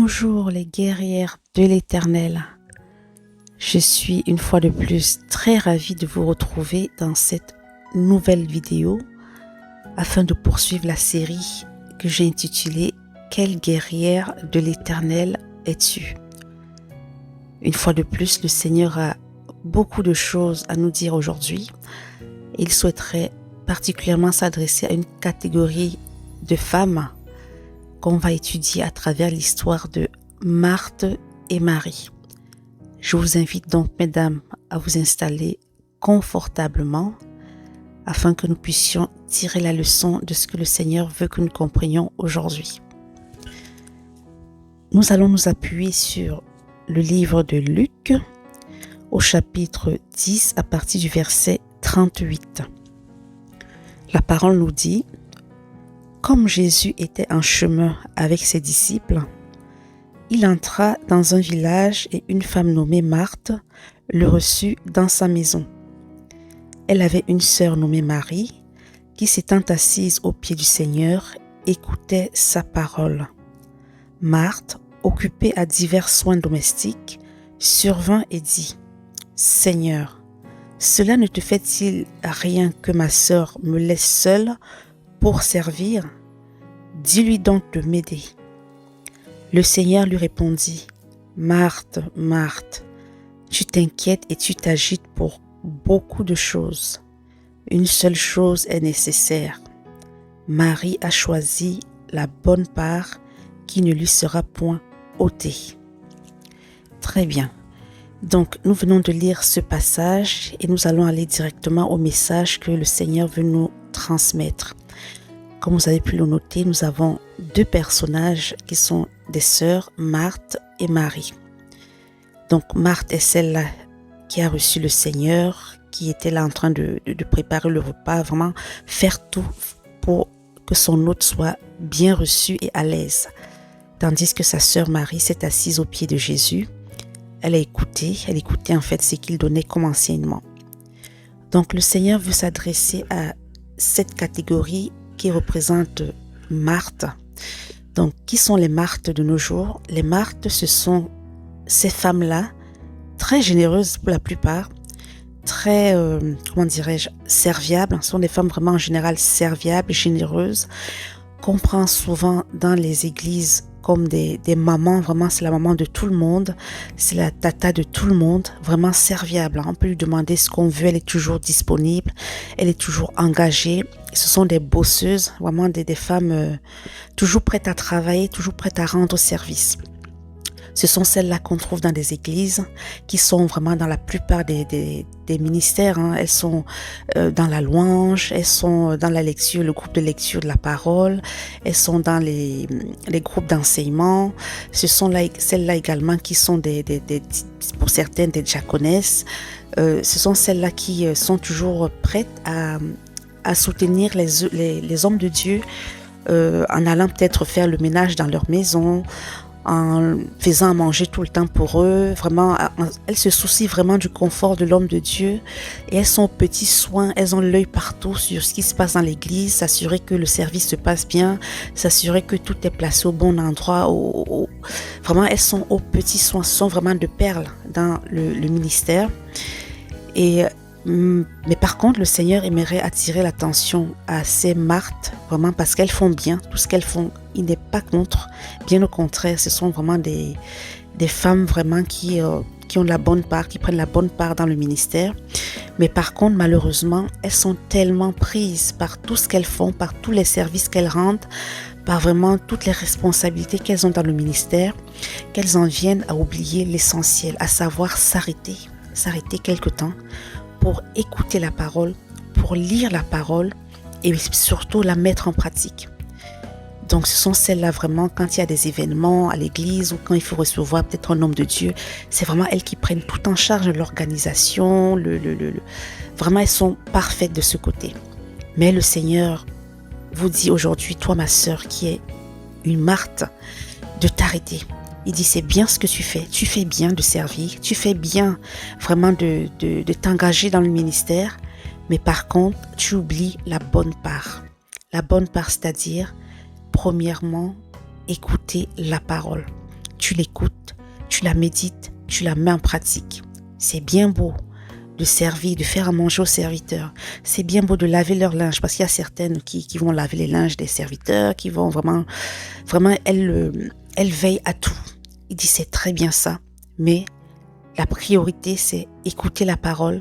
Bonjour les guerrières de l'Éternel. Je suis une fois de plus très ravie de vous retrouver dans cette nouvelle vidéo afin de poursuivre la série que j'ai intitulée « Quelle guerrière de l'Éternel es-tu » Une fois de plus, le Seigneur a beaucoup de choses à nous dire aujourd'hui. Il souhaiterait particulièrement s'adresser à une catégorie de femmes qu'on va étudier à travers l'histoire de Marthe et Marie. Je vous invite donc, mesdames, à vous installer confortablement afin que nous puissions tirer la leçon de ce que le Seigneur veut que nous comprenions aujourd'hui. Nous allons nous appuyer sur le livre de Luc au chapitre 10 à partir du verset 38. La parole nous dit: comme Jésus était en chemin avec ses disciples, il entra dans un village et une femme nommée Marthe le reçut dans sa maison. Elle avait une sœur nommée Marie qui, s'étant assise aux pieds du Seigneur, écoutait sa parole. Marthe, occupée à divers soins domestiques, survint et dit: Seigneur, cela ne te fait-il rien que ma sœur me laisse seule pour servir? Dis-lui donc de m'aider. Le Seigneur lui répondit: Marthe, Marthe, tu t'inquiètes et tu t'agites pour beaucoup de choses. Une seule chose est nécessaire. Marie a choisi la bonne part qui ne lui sera point ôtée. Très bien. Donc, nous venons de lire ce passage et nous allons aller directement au message que le Seigneur veut nous transmettre. Comme vous avez pu le noter, nous avons deux personnages qui sont des sœurs, Marthe et Marie. Donc, Marthe est celle-là qui a reçu le Seigneur, qui était là en train de préparer le repas, vraiment faire tout pour que son hôte soit bien reçu et à l'aise. Tandis que sa sœur Marie s'est assise aux pieds de Jésus. Elle écoutait en fait ce qu'il donnait comme enseignement. Donc, le Seigneur veut s'adresser à cette catégorie qui représente Marthe. Donc, qui sont les Marthes de nos jours? Les Marthes, ce sont ces femmes-là, très généreuses pour la plupart, très, serviables. Ce sont des femmes vraiment en général serviables, généreuses, qu'on prend souvent dans les églises comme des mamans. Vraiment, c'est la maman de tout le monde, c'est la tata de tout le monde, vraiment serviable. On peut lui demander ce qu'on veut, elle est toujours disponible, elle est toujours engagée. Ce sont des bosseuses, vraiment des femmes toujours prêtes à travailler, toujours prêtes à rendre service. Ce sont celles-là qu'on trouve dans des églises, qui sont vraiment dans la plupart des ministères. Elles sont dans la louange, elles sont dans la lecture, le groupe de lecture de la parole, elles sont dans les groupes d'enseignement. Ce sont celles-là également qui sont pour certaines des diaconesses. Ce sont celles-là qui sont toujours prêtes à soutenir les hommes de Dieu en allant peut-être faire le ménage dans leur maison, en faisant à manger tout le temps pour eux. Vraiment, elles se soucient vraiment du confort de l'homme de Dieu et elles sont aux petits soins, elles ont l'œil partout sur ce qui se passe dans l'église, s'assurer que le service se passe bien, s'assurer que tout est placé au bon endroit. Vraiment, elles sont aux petits soins, ce sont vraiment de perles dans le ministère. Mais par contre, le Seigneur aimerait attirer l'attention à ces Marthes, vraiment parce qu'elles font bien. Tout ce qu'elles font, il n'est pas contre. Bien au contraire, ce sont vraiment des femmes vraiment qui ont la bonne part, qui prennent la bonne part dans le ministère. Mais par contre, malheureusement, elles sont tellement prises par tout ce qu'elles font, par tous les services qu'elles rendent, par vraiment toutes les responsabilités qu'elles ont dans le ministère, qu'elles en viennent à oublier l'essentiel, à savoir s'arrêter quelque temps pour écouter la parole, pour lire la parole et surtout la mettre en pratique. Donc, ce sont celles-là vraiment, quand il y a des événements à l'église ou quand il faut recevoir peut-être un homme de Dieu, c'est vraiment elles qui prennent tout en charge de l'organisation. Vraiment, elles sont parfaites de ce côté. Mais le Seigneur vous dit aujourd'hui, toi ma sœur qui est une Marthe, de t'arrêter. Il dit, c'est bien ce que tu fais bien de servir, tu fais bien vraiment de t'engager dans le ministère, mais par contre, tu oublies la bonne part. La bonne part, c'est-à-dire, premièrement, écouter la parole. tu l'écoutes, tu la médites, tu la mets en pratique. C'est bien beau de servir, de faire à manger aux serviteurs. C'est bien beau de laver leur linge parce qu'il y a certaines qui vont laver les linges des serviteurs, qui vont vraiment, elles veillent à tout. Il dit c'est très bien ça, mais la priorité c'est écouter la parole,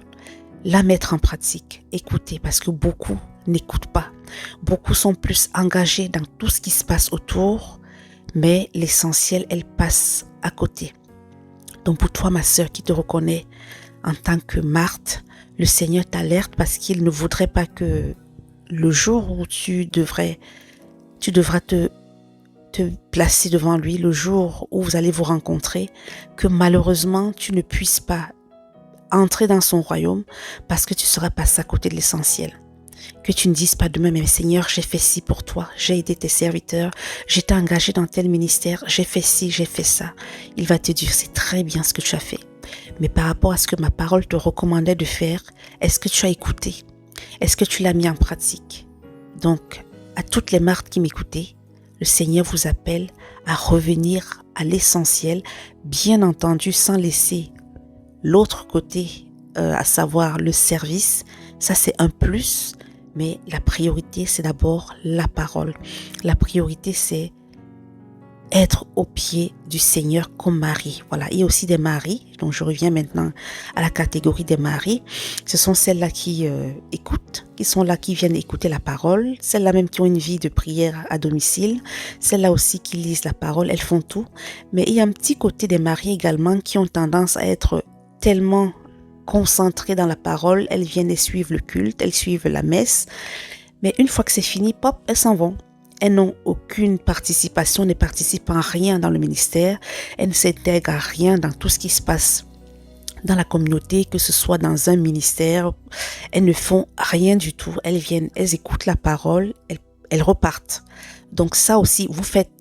la mettre en pratique, écouter parce que beaucoup n'écoutent pas. Beaucoup sont plus engagés dans tout ce qui se passe autour, mais l'essentiel, elle passe à côté. Donc pour toi, ma sœur qui te reconnaît en tant que Marthe, le Seigneur t'alerte parce qu'il ne voudrait pas que le jour où tu devras te placer devant lui, le jour où vous allez vous rencontrer, que malheureusement tu ne puisses pas entrer dans son royaume parce que tu seras passé à côté de l'essentiel. Que tu ne dises pas demain, mais Seigneur, j'ai fait ci pour toi, j'ai aidé tes serviteurs, j'étais engagé dans tel ministère, j'ai fait ci, j'ai fait ça. Il va te dire, c'est très bien ce que tu as fait. Mais par rapport à ce que ma parole te recommandait de faire, est-ce que tu as écouté? Est-ce que tu l'as mis en pratique? Donc, à toutes les Marthes qui m'écoutaient, le Seigneur vous appelle à revenir à l'essentiel, bien entendu sans laisser l'autre côté, à savoir le service. Ça, c'est un plus, mais la priorité, c'est d'abord la parole. La priorité, c'est être au pied du Seigneur comme Marie. Voilà, il y a aussi des maris, donc je reviens maintenant à la catégorie des maris. Ce sont celles-là qui écoutent, qui sont là, qui viennent écouter la parole, celles-là même qui ont une vie de prière à domicile, celles-là aussi qui lisent la parole, elles font tout. Mais il y a un petit côté des maris également qui ont tendance à être tellement concentrées dans la parole, elles viennent et suivent le culte, elles suivent la messe, mais une fois que c'est fini, pop, elles s'en vont. Elles n'ont aucune participation, ne participent en rien dans le ministère, elles ne s'intègrent à rien dans tout ce qui se passe dans la communauté, que ce soit dans un ministère, elles ne font rien du tout. Elles viennent, elles écoutent la parole, elles repartent. Donc ça aussi, vous faites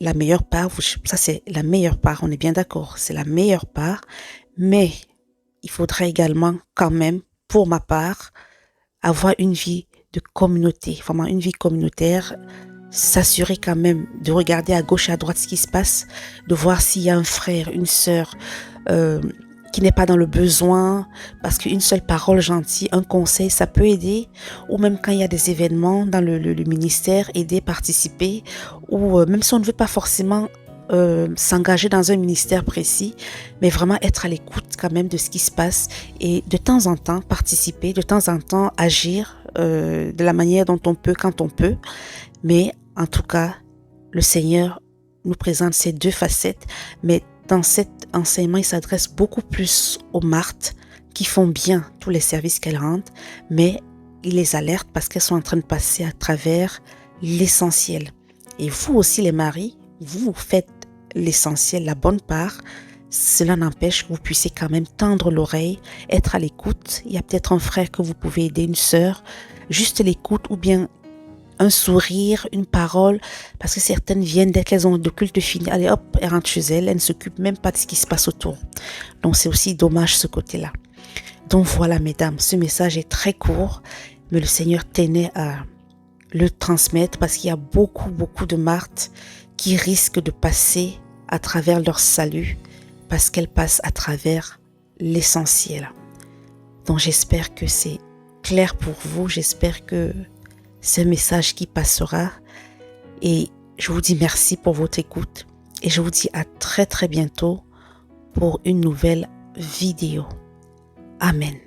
la meilleure part, ça c'est la meilleure part, on est bien d'accord, c'est la meilleure part, mais il faudrait également quand même, pour ma part, avoir une vie de communauté, vraiment une vie communautaire, s'assurer quand même de regarder à gauche et à droite ce qui se passe, de voir s'il y a un frère, une sœur qui n'est pas dans le besoin, parce qu'une seule parole gentille, un conseil, ça peut aider, ou même quand il y a des événements dans le ministère, aider, participer, ou même si on ne veut pas forcément s'engager dans un ministère précis, mais vraiment être à l'écoute quand même de ce qui se passe et de temps en temps participer, de temps en temps agir de la manière dont on peut, quand on peut. Mais en tout cas, le Seigneur nous présente ces deux facettes, mais dans cet enseignement, il s'adresse beaucoup plus aux Marthes qui font bien tous les services qu'elles rendent, mais il les alerte parce qu'elles sont en train de passer à travers l'essentiel. Et vous aussi les maris, vous faites l'essentiel, la bonne part. Cela n'empêche que vous puissiez quand même tendre l'oreille, être à l'écoute. Il y a peut-être un frère que vous pouvez aider, une sœur, juste l'écoute ou bien un sourire, une parole, parce que certaines viennent dès qu'elles ont le culte fini, allez hop, elles rentrent chez elles, elles ne s'occupent même pas de ce qui se passe autour. Donc c'est aussi dommage ce côté-là. Donc voilà mesdames, ce message est très court, mais le Seigneur tenait à le transmettre parce qu'il y a beaucoup de Marthes qui risquent de passer à travers leur salut parce qu'elles passent à travers l'essentiel. Donc j'espère que c'est clair pour vous, j'espère que c'est un message qui passera et je vous dis merci pour votre écoute et je vous dis à très bientôt pour une nouvelle vidéo. Amen.